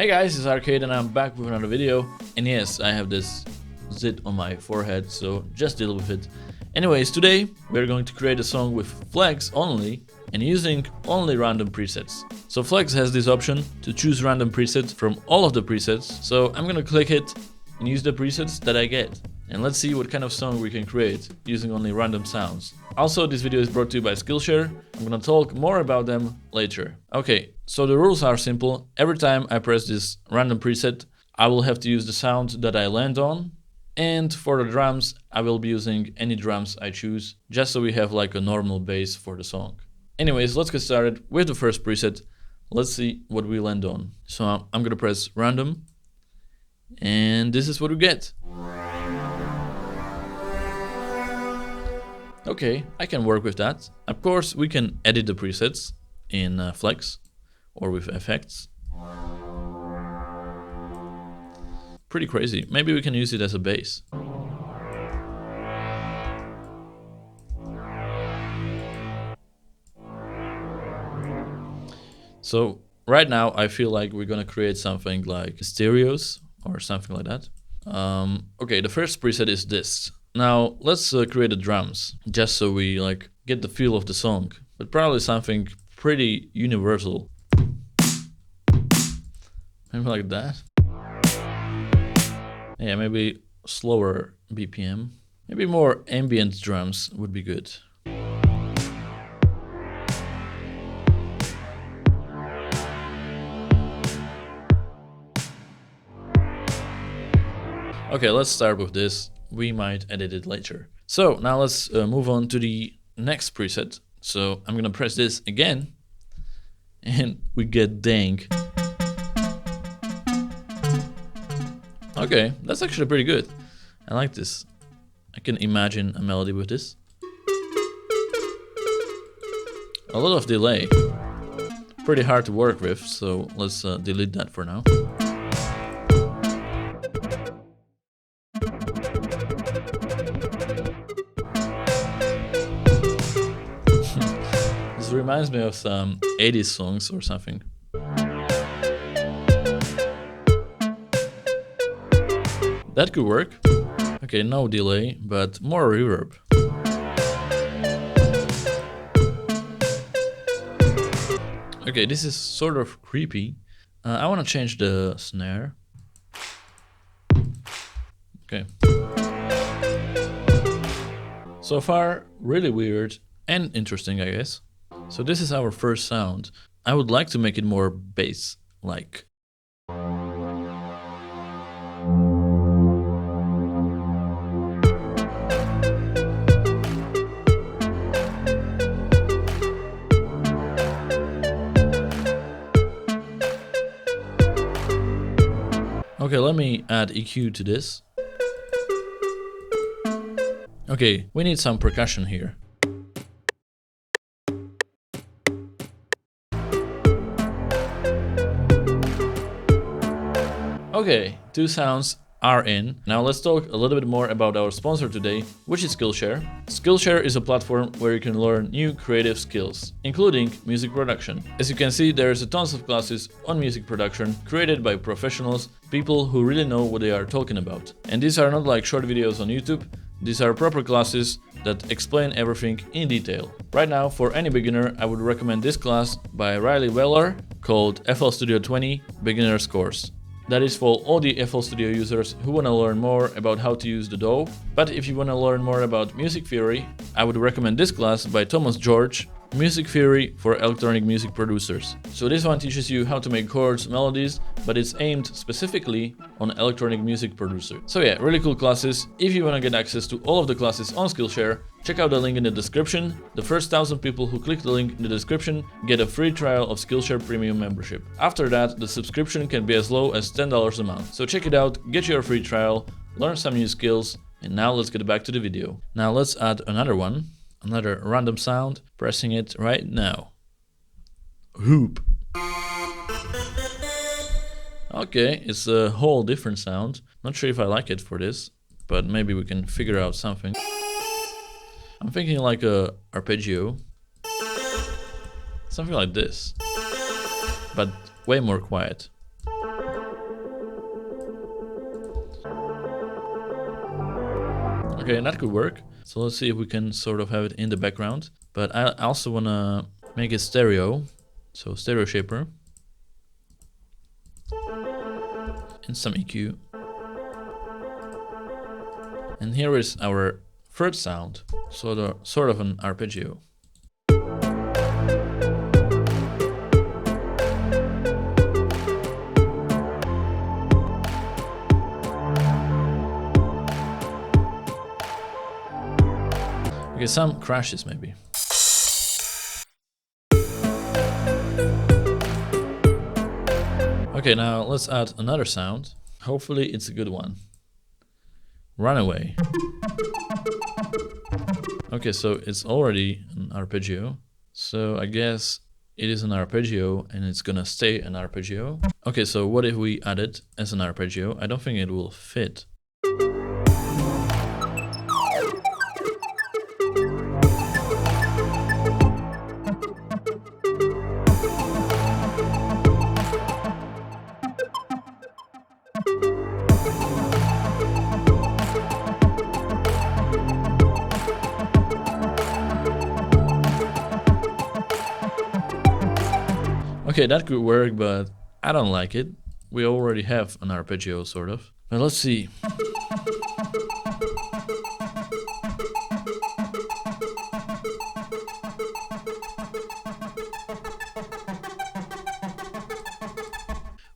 Hey guys, it's Arcade and I'm back with another video. And yes, I have this zit on my forehead, so just deal with it. Anyways, today we're going to create a song with Flex only and using only random presets. So Flex has this option to choose random presets from all of the presets. So I'm gonna click it and use the presets that I get. And let's see what kind of song we can create using only random sounds. Also, this video is brought to you by Skillshare. I'm gonna talk more about them later. Okay, so the rules are simple. Every time I press this random preset, I will have to use the sound that I land on. And for the drums, I will be using any drums I choose, just so we have like a normal bass for the song. Anyways, let's get started with the first preset. Let's see what we land on. So I'm gonna press random, and this is what we get. Okay, I can work with that. Of course, we can edit the presets in Flex or with effects. Pretty crazy. Maybe we can use it as a bass. So right now I feel like we're gonna create something like stereos or something like that. Okay, the first preset is this. Now let's create the drums, just so we like get the feel of the song, but probably something pretty universal. Maybe like that. Yeah, maybe slower BPM. Maybe more ambient drums would be good. Okay, let's start with this. We might edit it later. So now let's move on to the next preset. So I'm gonna press this again and we get dang. Okay, that's actually pretty good. I like this. I can imagine a melody with this. A lot of delay. Pretty hard to work with, so let's delete that for now. This reminds me of some 80s songs or something. That could work. Okay, no delay, but more reverb. Okay, this is sort of creepy. I want to change the snare. Okay. So far, really weird and interesting, I guess. So this is our first sound. I would like to make it more bass-like. Okay, let me add EQ to this. Okay, we need some percussion here. Okay, two sounds are in. Now let's talk a little bit more about our sponsor today, which is Skillshare. Skillshare is a platform where you can learn new creative skills, including music production. As you can see, there's a tons of classes on music production created by professionals, people who really know what they are talking about. And these are not like short videos on YouTube. These are proper classes that explain everything in detail. Right now, for any beginner, I would recommend this class by Riley Weller called FL Studio 20 Beginner's Course. That is for all the FL Studio users who want to learn more about how to use the DAW. But if you want to learn more about music theory, I would recommend this class by Thomas George, Music Theory for Electronic Music Producers. So this one teaches you how to make chords, melodies, but it's aimed specifically on electronic music producers. So yeah, really cool classes. If you want to get access to all of the classes on Skillshare, check out the link in the description. The first 1,000 people who click the link in the description get a free trial of Skillshare Premium membership. After that, the subscription can be as low as $10 a month. So check it out, get your free trial, learn some new skills, and now let's get back to the video. Now let's add another one. Another random sound, pressing it right now. Hoop. Okay, it's a whole different sound. Not sure if I like it for this, but maybe we can figure out something. I'm thinking like a arpeggio. Something like this, but way more quiet. Okay, and that could work. So let's see if we can sort of have it in the background. But I also want to make it stereo. So stereo shaper. And some EQ. And here is our third sound. Sort of an arpeggio. Okay, some crashes maybe. Okay, now let's add another sound. Hopefully it's a good one. Runaway. Okay, so it's already an arpeggio. So I guess it is an arpeggio and it's gonna stay an arpeggio. Okay, so what if we add it as an arpeggio? I don't think it will fit. Okay, that could work, but I don't like it. We already have an arpeggio, sort of. But let's see.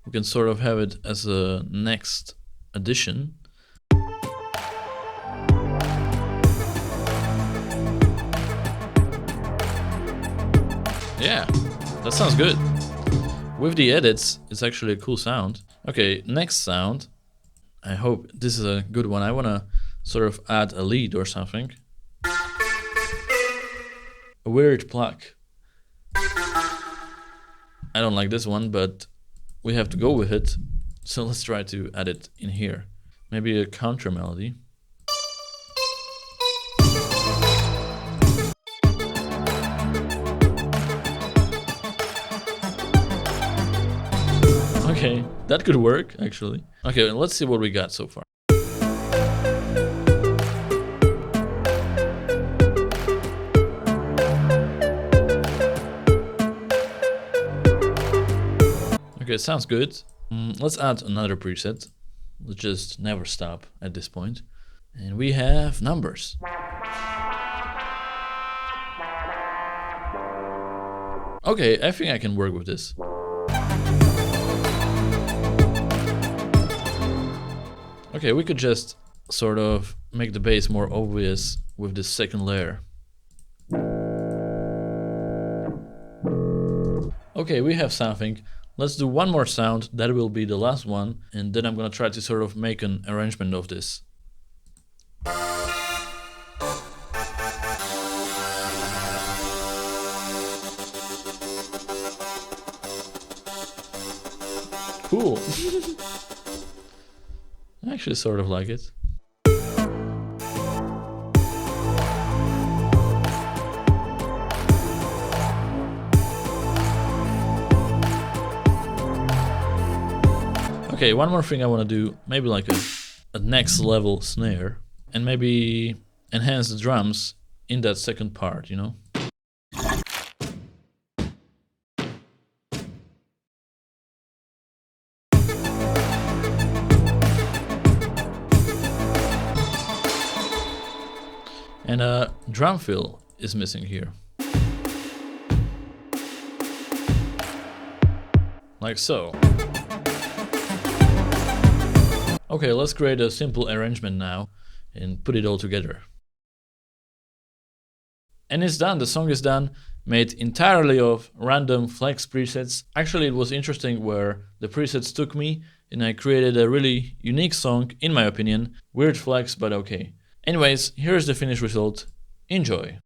We can sort of have it as a next addition. Yeah, that sounds good. With the edits, it's actually a cool sound. Okay, next sound. I hope this is a good one. I want to sort of add a lead or something. A weird pluck. I don't like this one, but we have to go with it. So let's try to add it in here. Maybe a counter melody. Okay, that could work, actually. Okay, let's see what we got so far. Okay, sounds good. Let's add another preset. Let's just never stop at this point. And we have numbers. Okay, I think I can work with this. Okay, we could just sort of make the bass more obvious with this second layer. Okay, we have something. Let's do one more sound, that will be the last one, and then I'm gonna try to sort of make an arrangement of this. Cool. I actually sort of like it. Okay, one more thing I want to do, maybe like a next level snare, and maybe enhance the drums in that second part, you know? And a drum fill is missing here. Like so. Okay, let's create a simple arrangement now and put it all together. And it's done, the song is done, made entirely of random flex presets. Actually, it was interesting where the presets took me and I created a really unique song, in my opinion. Weird flex, but okay. Anyways, here's the finished result. Enjoy.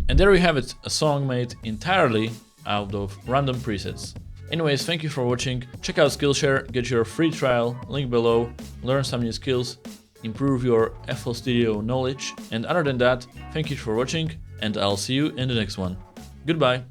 And there we have it, a song made entirely out of random presets. Anyways, thank you for watching. Check out Skillshare, get your free trial, link below, learn some new skills, improve your FL Studio knowledge. And other than that, thank you for watching, and I'll see you in the next one. Goodbye!